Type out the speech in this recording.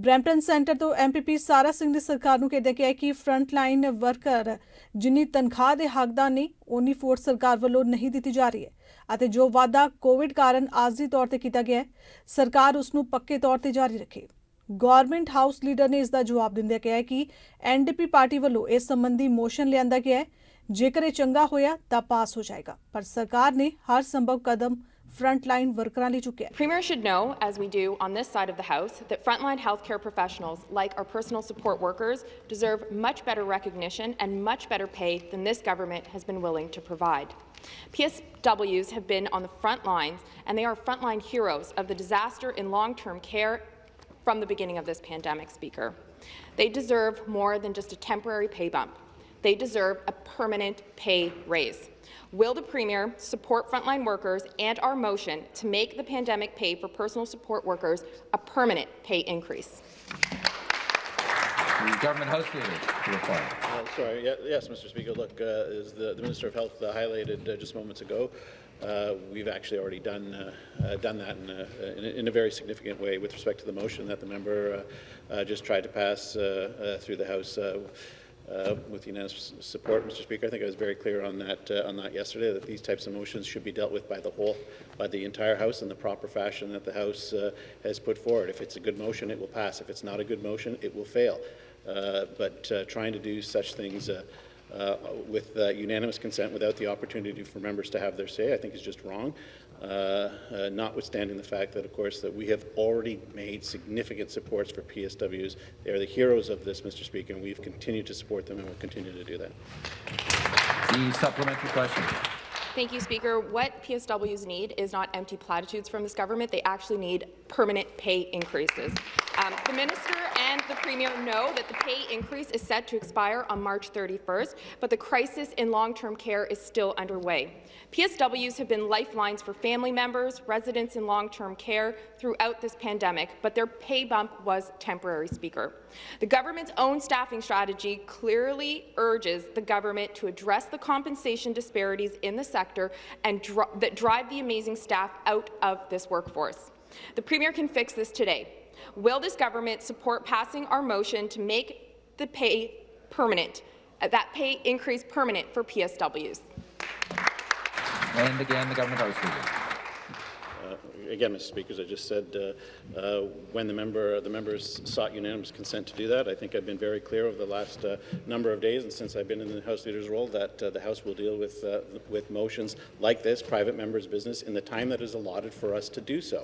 Brampton centre ਤੋਂ MPP ਸਾਰਾ ਸਿੰਘ ਨੇ ਸਰਕਾਰ ਨੂੰ ਕਹਿੰਦੇ ਕਿਹਾ ਕਿ ਫਰੰਟ ਲਾਈਨ ਵਰਕਰ ਜਿੰਨੀ ਤਨਖਾਹ ਦੇ ਹੱਕਦਾਰ ਨੇ ਉਨੀ ਫੋਰਸ ਸਰਕਾਰ ਵੱਲੋਂ ਨਹੀਂ ਦਿੱਤੀ ਜਾ ਰਹੀ ਹੈ ਅਤੇ ਜੋ ਵਾਅਦਾ ਕੋਵਿਡ ਕਾਰਨ ਆਰਜ਼ੀ ਤੌਰ ਤੇ ਕੀਤਾ ਗਿਆ ਹੈ ਸਰਕਾਰ ਉਸ ਨੂੰ ਪੱਕੇ ਤੌਰ ਤੇ ਜਾਰੀ ਰੱਖੇ। ਗਵਰਨਮੈਂਟ ਹਾਊਸ ਲੀਡਰ ਨੇ ਇਸ ਦਾ ਜਵਾਬ ਦਿੰਦਿਆਂ ਕਿਹਾ ਕਿ ਐਨਡੀਪੀ ਪਾਰਟੀ ਵੱਲੋਂ ਇਸ ਸੰਬੰਧੀ ਮੋਸ਼ਨ ਲਿਆਂਦਾ ਗਿਆ ਹੈ, ਜੇਕਰ ਇਹ ਚੰਗਾ ਹੋਇਆ ਤਾਂ ਪਾਸ ਹੋ ਜਾਏਗਾ, ਪਰ ਸਰਕਾਰ ਨੇ ਹਰ ਸੰਭਵ ਕਦਮ frontline workers ਲਈ ਚੁੱਕਿਆ। Premier should know, as we do on this side of the House, that frontline healthcare professionals, like our personal support workers, deserve much better recognition and much better pay than this government has been willing to provide. PSWs have been on the front lines, and they are frontline heroes of the disaster in long-term care from the beginning of this pandemic, Speaker. They deserve more than just a temporary pay bump. They deserve a permanent pay raise. Will the Premier support frontline workers and our motion to make the pandemic pay for personal support workers a permanent pay increase? The Government House Leader to reply. Yes, Mr. Speaker. Look, as the Minister of Health highlighted just moments ago, we've actually already done that in a very significant way with respect to the motion that the member just tried to pass through the House. With unanimous support, Mr. Speaker. I think I was very clear on that yesterday, that these types of motions should be dealt with by the entire House in the proper fashion that the House has put forward. If it's a good motion, it will pass. If it's not a good motion, it will fail. But trying to do such things with unanimous consent without the opportunity for members to have their say, I think is just wrong. Notwithstanding the fact that, of course, that we have already made significant supports for PSWs. They are the heroes of this, Mr. Speaker, and we've continued to support them and will continue to do that. The supplementary question. Thank you, Speaker. What PSWs need is not empty platitudes from this government. They actually need permanent pay increases. The Minister and the Premier know that the pay increase is set to expire on March 31st, but the crisis in long-term care is still underway. PSWs have been lifelines for family members, residents in long-term care throughout this pandemic, but their pay bump was temporary, Speaker. The government's own staffing strategy clearly urges the government to address the compensation disparities in the sector and that drive the amazing staff out of this workforce. The Premier can fix this today. Will this government support passing our motion to make the pay permanent, that pay increase permanent for PSWs? And again, the Government House Leader. Again, Mr. Speaker, as I just said, when the members sought unanimous consent to do that, I think I've been very clear over the last number of days, and since I've been in the House Leader's role, that the House will deal with motions like this, private members' business, in the time that is allotted for us to do so.